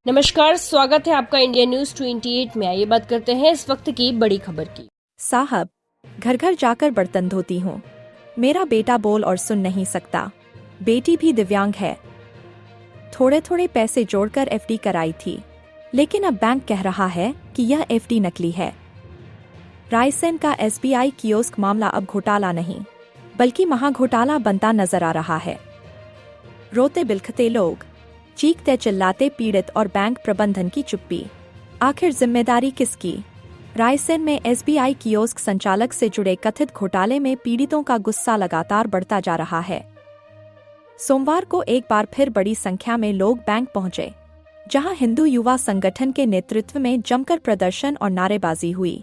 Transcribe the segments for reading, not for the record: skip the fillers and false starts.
नमस्कार, स्वागत है आपका इंडिया न्यूज 28 में। आइए बात करते हैं इस वक्त की बड़ी खबर की। साहब, घर घर जाकर बर्तन धोती हूँ। मेरा बेटा बोल और सुन नहीं सकता। बेटी भी दिव्यांग है। थोड़े थोड़े पैसे जोड़कर एफडी कराई थी, लेकिन अब बैंक कह रहा है कि यह एफडी नकली है। रायसेन का एसबीआई कियोस्क मामला अब घोटाला नहीं, बल्कि महाघोटाला बनता नजर आ रहा है। रोते बिलखते लोग, चीखते चिल्लाते पीड़ित और बैंक प्रबंधन की चुप्पी। आखिर जिम्मेदारी किसकी? रायसेन में एसबीआई कियोस्क संचालक से जुड़े कथित घोटाले में पीड़ितों का गुस्सा लगातार बढ़ता जा रहा है। सोमवार को एक बार फिर बड़ी संख्या में लोग बैंक पहुंचे, जहां हिंदू युवा संगठन के नेतृत्व में जमकर प्रदर्शन और नारेबाजी हुई।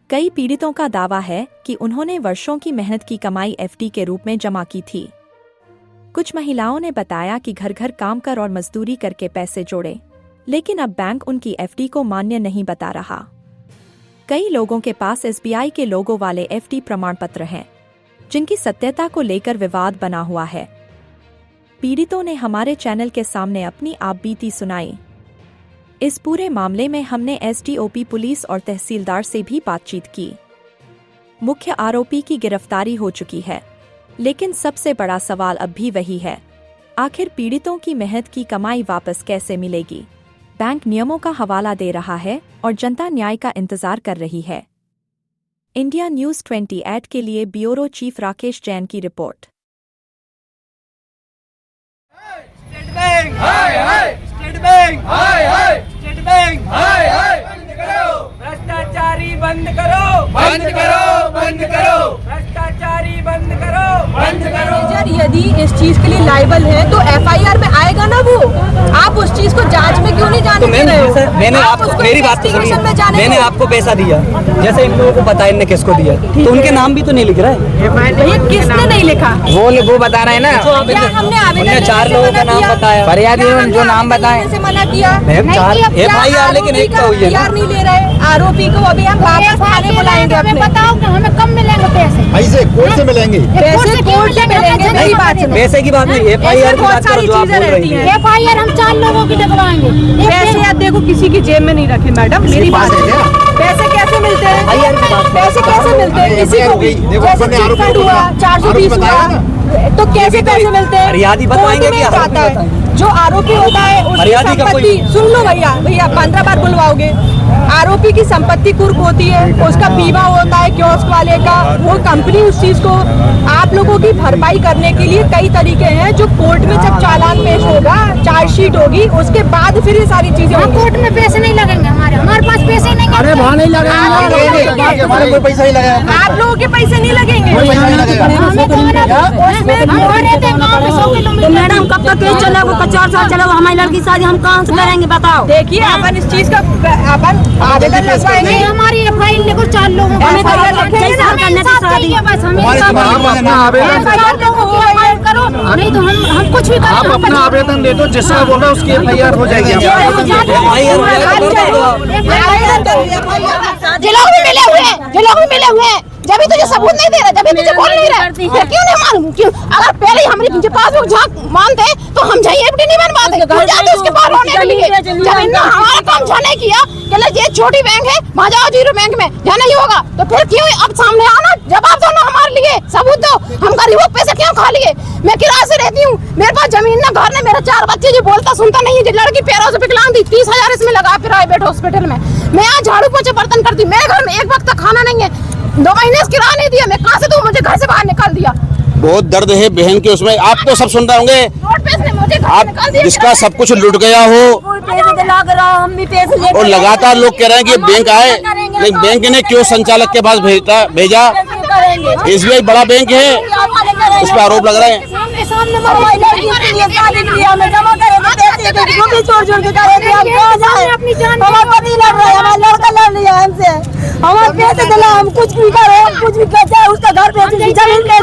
कई पीड़ितों का दावा है कि उन्होंने वर्षों की मेहनत की कमाई एफडी के रूप में जमा की थी। कुछ महिलाओं ने बताया कि घर घर काम कर और मजदूरी करके पैसे जोड़े, लेकिन अब बैंक उनकी एफडी को मान्य नहीं बता रहा। कई लोगों के पास एसबीआई के लोगो वाले एफडी प्रमाण पत्र हैं, जिनकी सत्यता को लेकर विवाद बना हुआ है। पीड़ितों ने हमारे चैनल के सामने अपनी आपबीती सुनाई। इस पूरे मामले में हमने एसडीओपी पुलिस और तहसीलदार से भी बातचीत की। मुख्य आरोपी की गिरफ्तारी हो चुकी है, लेकिन सबसे बड़ा सवाल अब भी वही है, आखिर पीड़ितों की मेहनत की कमाई वापस कैसे मिलेगी? बैंक नियमों का हवाला दे रहा है और जनता न्याय का इंतजार कर रही है। इंडिया न्यूज 28 के लिए ब्यूरो चीफ राकेश जैन की रिपोर्ट। स्टेट बैंक हाय हाय, स्टेट बैंक हाय हाय, स्टेट बैंक हाय हाय, बंद करो भ्रष्टाचारी, बंद करो, बंद करो, बंद करो भ्रष्टाचारी, बंद करो, बंद करो। यदि इस चीज के लिए लायबल है तो एफआईआर में आएगा ना वो। आप उस चीज को जांच में क्यों नहीं जाने दे रहे हो? मैंने आपको, मेरी बात तो सुनिए, मैंने आपको पैसा दिया, जैसे इन लोगों को पता है इनने किसको दिया, तो उनके नाम भी तो नहीं लिख रहा है। भैया किसने नहीं लिखा? वो बता रहे हैं ना। हमने 4 लोगों का नाम बताया, फरियादी जो नाम बताए से मना किया। एफआईआर लेकिन एक तो हुई है ना। नहीं ले रहे आरोपी को, अभी हम वापस थाने बुलाएंगे। हमें बताओ कि हमें कब मिलेंगे पैसे? कोर्ट से मिलेंगे। पैसे कोर्ट से मिलेंगे। नहीं, पैसे की बात नहीं, एफआईआर की बात करो जो आप बोल रही हैं। एफआईआर हम 4 लोगों की डलवाएंगे। पैसे आप देखो किसी की जेब में नहीं रखे मैडम, मेरी बात है। पैसे कैसे मिलते हैं? पैसे कैसे मिलते हैं? किसी को भी जैसे चिटफंड हुआ, 420 हुआ, तो कैसे पैसे मिलते हैं? फरियादी बताएंगे कि आता है जो आरोपी होता है उसकी संपत्ति, सुन लो भैया 15 बार बुलवाओगे। आरोपी की संपत्ति कुर्क होती है, उसका बीमा होता है कियोस्क वाले का, वो कंपनी उस चीज को आप लोगों की भरपाई करने के लिए कई तरीके हैं, जो कोर्ट में जब चालान पेश होगा, चार्जशीट होगी, उसके बाद फिर ये सारी चीजें। कोर्ट में पैसे नहीं लगेंगे हमारे पास पैसे नहीं। अरे वहाँ नहीं लगेगा, कोई पैसा नहीं लगेगा। आप लोगों के पैसे नहीं लगेंगे। तो मैडम कब तक केस चलेगा? 4 साल चलेगा। हमारी लड़की शादी हम कहाँ से करेंगे बताओ? देखिए अपन इस चीज का अपन आवेदन लगवाएंगे। हमारी एफआईआर देखो 4 लोगों का करो, नहीं तो हम कुछ भी करें। आप अपना आवेदन दे दो, जिसका बोल रहा है उसकी एफआईआर हो जाएगी। जो लोग भी मिले हुए हैं, जब भी तुझे सबूत नहीं दे रहा, जब भी तुझे बोल नहीं रहा, फिर क्यों नहीं मालूम? क्यों? अगर पहले हमारे पासबुक झांक मानते तो हम जाइए एफडी नहीं बनवाते, क्यों जाते उसके बाहर होने के लिए? जब इन्होंने हमारा काम जाने किया कि ये छोटी बैंक है, वहाँ जाओ जीरो बैंक में, जाना ही होगा, तो फिर क्यों अब सामने आना? जवाब दो ना हमारे लिए, सबूत दो। हम गरीबों के पैसे क्यों खा लिए? मैं किराए से रहती हूँ, मेरे पास जमीन ना घर ने, मेरे 4 बच्चे, जो बोलता सुनता नहीं है, लड़की पैरों से विकलांग थी, 30,000 इसमें लगा प्राइवेट हॉस्पिटल में। मैं यहाँ झाड़ू पोछे बर्तन करती, मेरे घर में एक वक्त का खाना नहीं है, 2 महीने से किराया नहीं दिया, मैं कहाँ से दूं? मुझे घर से बाहर निकाल दिया। बहुत दर्द है बहन के उसमें। आप तो सब सुन रहे होंगे, आप जिसका सब कुछ लुट गया हो, और लगातार लोग कह रहे हैं कि बैंक आए, लेकिन बैंक ने क्यों संचालक के पास भेजा? एसबीआई बड़ा बैंक है, उस पर आरोप लग रहे हैं। हमारे पैसे दिला, हम कुछ भी करो, हम कुछ भी करते, उसका घर पे जमीन ले,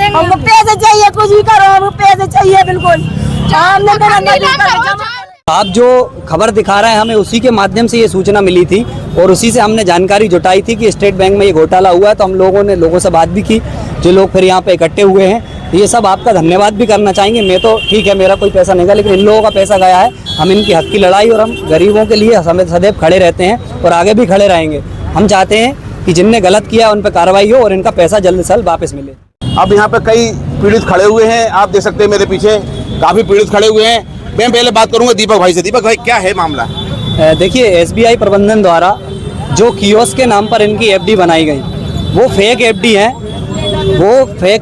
हमको पैसे चाहिए, कुछ भी करो, हमको पैसे चाहिए बिल्कुल। आप जो खबर दिखा रहे हैं, हमें उसी के माध्यम से ये सूचना मिली थी और उसी से हमने जानकारी जुटाई थी कि स्टेट बैंक में ये घोटाला हुआ है। तो हम लोगों से बात भी की, जो लोग फिर यहाँ पे इकट्ठे हुए हैं ये सब आपका धन्यवाद भी करना चाहेंगे। मैं तो ठीक है, मेरा कोई पैसा नहीं गया, लेकिन इन लोगों का पैसा गया है। हम इनकी हक की लड़ाई और हम गरीबों के लिए सदैव खड़े रहते हैं और आगे भी खड़े रहेंगे। हम चाहते हैं कि जिनने गलत किया उन पर कार्रवाई हो और इनका पैसा जल्द से जल्द वापस मिले। अब यहाँ पे कई पीड़ित खड़े हुए हैं, आप देख सकते हैं मेरे पीछे काफी पीड़ित खड़े हुए हैं। मैं पहले बात करूंगा दीपक भाई से। दीपक भाई, क्या है मामला? देखिए, SBI प्रबंधन द्वारा जो कियोस्क के नाम पर इनकी FD बनाई गई वो फेक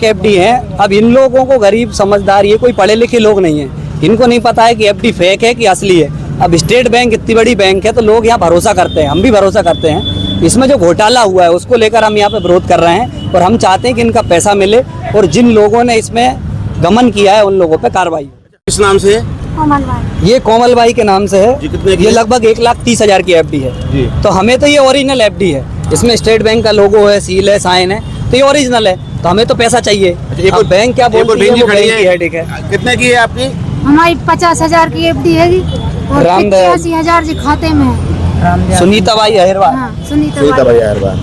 FD है, अब इन लोगों को, गरीब समझदार, ये कोई पढ़े लिखे लोग नहीं है, इनको नहीं पता है कि FD फेक है कि असली है। अब स्टेट बैंक इतनी बड़ी बैंक है तो लोग यहाँ भरोसा करते हैं, हम भी भरोसा करते हैं। इसमें जो घोटाला हुआ है उसको लेकर हम यहाँ पे विरोध कर रहे हैं और हम चाहते हैं कि इनका पैसा मिले और जिन लोगों ने इसमें गमन किया है उन लोगों पे कार्रवाई। किस नाम से है? ये कोमल बाई के नाम से है। जी, कितने की? ये लगभग 1,30,000 की FD है जी। तो हमें तो ये ओरिजिनल FD है, इसमें स्टेट बैंक का लोगो है, सील है, साइन है, तो ये ओरिजिनल है, तो हमें तो पैसा चाहिए। अब बैंक क्या बोलती है वो बैंक की हेडेक है। कितने की है आपकी? हमारी 50,000 की FD है और 85,000 जी खाते में है। सुनीता बाई अहिरवार। हाँ, सुनीता भाई अहिरवार।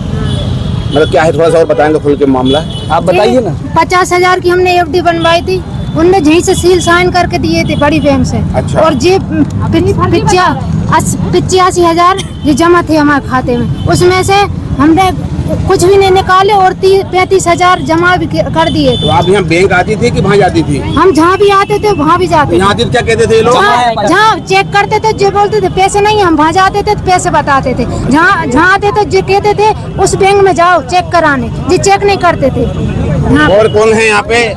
मतलब क्या है, थोड़ा सा और बताएंगे खुल के मामला? आप बताइए ना। 50,000 की हमने FD बनवाई थी, उनने यहीं से सील साइन करके दिए थे बड़ी बैंक से। अच्छा। और जी 85,000 ये जमा थे हमारे खाते में, उसमें से हमने कुछ भी नहीं निकाले और 35,000 जमा भी कर दिए। तो आप यहाँ बैंक आती थी कि वहाँ जाती थी? हम जहाँ भी आते थे वहाँ भी जाते थे। यहाँ आती क्या कहते थे ये लोग? जहाँ चेक करते थे जो बोलते थे पैसे नहीं, हम वहाँ जाते थे तो पैसे बताते थे। जहाँ आते थे जो कहते थे उस बैंक में जाओ चेक कराने, जी चेक नहीं करते थे। और कौन है यहाँ पे?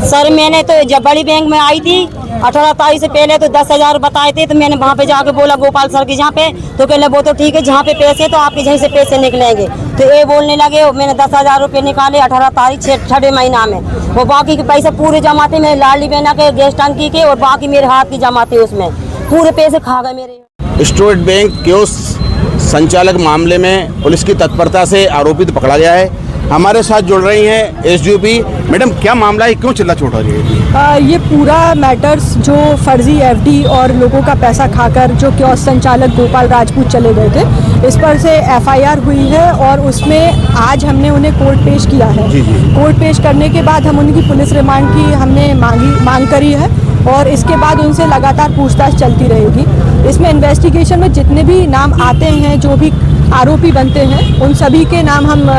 सर, मैंने तो जब बड़ी बैंक में आई थी 18 तारीख से पहले तो 10,000 बताए थे, तो मैंने वहाँ पे जाके बोला गोपाल सर के जहाँ पे, तो कहले वो तो ठीक है, जहाँ पे पैसे तो आपके यहीं से पैसे निकलेंगे। तो ये बोलने लगे, मैंने 10,000 रुपये निकाले 18 तारीख 6ठे महीना में, वो बाकी के पैसे पूरे जमा थे मेरे लाडली बहना के गैस टंकी के और बाकी मेरे हाथ की जमा थे, उसमें पूरे पैसे खा गए मेरे। स्टेट बैंक कियोस्क संचालक मामले में पुलिस की तत्परता से आरोपित पकड़ा गया है। हमारे साथ जुड़ रही हैं SDOP मैडम, क्या मामला है, क्यों चिल्ला छोड़ रही है? ये पूरा मैटर्स जो फर्जी FD और लोगों का पैसा खाकर जो कियोस्क संचालक गोपाल राजपूत चले गए थे, इस पर से FIR हुई है और उसमें आज हमने उन्हें कोर्ट पेश किया है। कोर्ट पेश करने के बाद हम उनकी पुलिस रिमांड की हमने मांग करी है और इसके बाद उनसे लगातार पूछताछ चलती रहेगी। इसमें इन्वेस्टिगेशन में जितने भी नाम आते हैं, जो भी आरोपी बनते हैं, उन सभी के नाम हम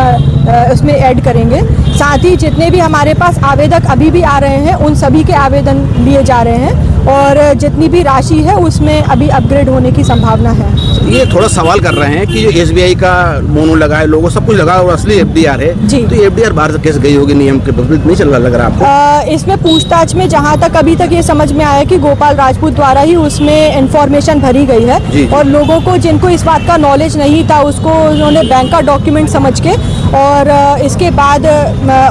उसमें ऐड करेंगे। साथ ही जितने भी हमारे पास आवेदक अभी भी आ रहे हैं उन सभी के आवेदन लिए जा रहे हैं और जितनी भी राशि है उसमें अभी अपग्रेड होने की संभावना है। ये थोड़ा सवाल कर रहे हैं कि जो SBI का मोनो लगा है, लोगो सब कुछ लगा और असली FDR है जी। तो FDR बाहर से कैसे गई होगी, नियम के विपरीत नहीं चल रहा लग रहा आपको? इसमें पूछताछ में जहां तक अभी तक ये समझ में आया कि गोपाल राजपूत द्वारा ही उसमें इंफॉर्मेशन भरी गई है और लोगों को जिनको इस बात का नॉलेज नहीं था उसको उन्होंने बैंक का डॉक्यूमेंट समझ के और इसके बाद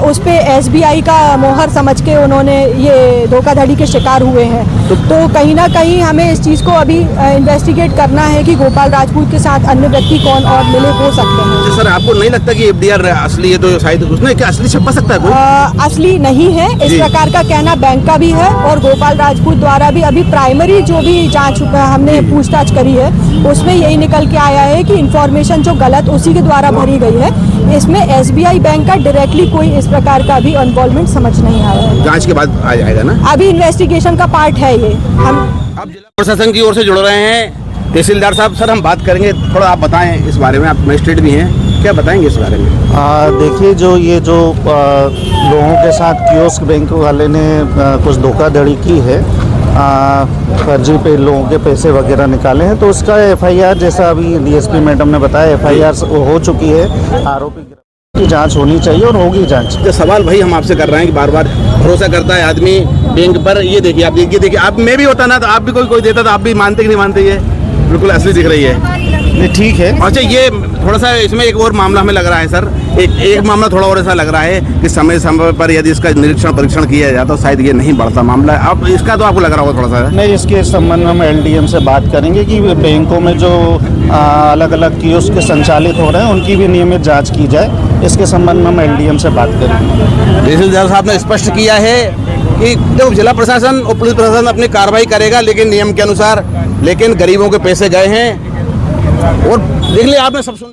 उस पे SBI का मोहर समझ के उन्होंने ये धोखाधड़ी के शिकार हुए हैं। तो कहीं ना कहीं हमें इस चीज़ को अभी इन्वेस्टिगेट करना है कि गोपाल राजपूत के साथ अन्य व्यक्ति कौन और मिले हो सकते हैं। सर, आपको नहीं लगता कि FDR असली है? तो शायद उसने क्या असली छपा सकता है कोई? असली नहीं है, इस प्रकार का कहना बैंक का भी है और गोपाल राजपूत द्वारा भी अभी प्राइमरी जो भी जांच हमने पूछताछ करी है उसमें यही निकल के आया है कि इंफॉर्मेशन जो गलत उसी के द्वारा भरी गई है। इसमें SBI बैंक का डायरेक्टली कोई इस प्रकार का भी इन्वॉल्वमेंट समझ नहीं आया है। जांच के बाद आ जाएगा ना? अभी इन्वेस्टिगेशन का पार्ट है ये। हम अब जिला प्रशासन की ओर से जुड़ रहे हैं तहसीलदार साहब। सर, हम बात करेंगे, थोड़ा आप बताएं इस बारे में, आप मजिस्ट्रेट भी हैं, क्या बताएंगे इस बारे में? देखिए, जो लोगों के साथ कियोस्क बैंक वाले ने कुछ धोखाधड़ी की है, फर्जी पे लोगों के पैसे वगैरह निकाले हैं, तो उसका FIR जैसा अभी DSP मैडम ने बताया FIR हो चुकी है। आरोपी की जांच होनी चाहिए और होगी जांच। जो सवाल भाई हम आपसे कर रहे हैं कि बार बार भरोसा करता है आदमी बैंक पर, ये देखिए आप देखिए आप में भी होता ना तो आप भी कोई देता तो आप भी मानते कि नहीं मानते? ये बिल्कुल असली दिख रही है। नहीं, ठीक है। अच्छा, ये थोड़ा सा इसमें एक और मामला हमें लग रहा है सर, एक मामला थोड़ा और ऐसा लग रहा है कि समय समय पर यदि इसका निरीक्षण परीक्षण किया जाता तो शायद ये नहीं बढ़ता मामला। अब इसका तो आपको लग रहा होगा थोड़ा सा? नहीं, इसके संबंध में हम LDM से बात करेंगे कि बैंकों में जो अलग अलग कियोस्क संचालित हो रहे हैं उनकी भी नियमित जांच की जाए। इसके संबंध में हम LDM से बात करेंगे। तहसीलदार साहब ने स्पष्ट किया है कि जो जिला प्रशासन और पुलिस प्रशासन अपनी कार्रवाई करेगा लेकिन नियम के अनुसार, लेकिन गरीबों के पैसे गए हैं और देख लिया आपने, सब सुन लिया।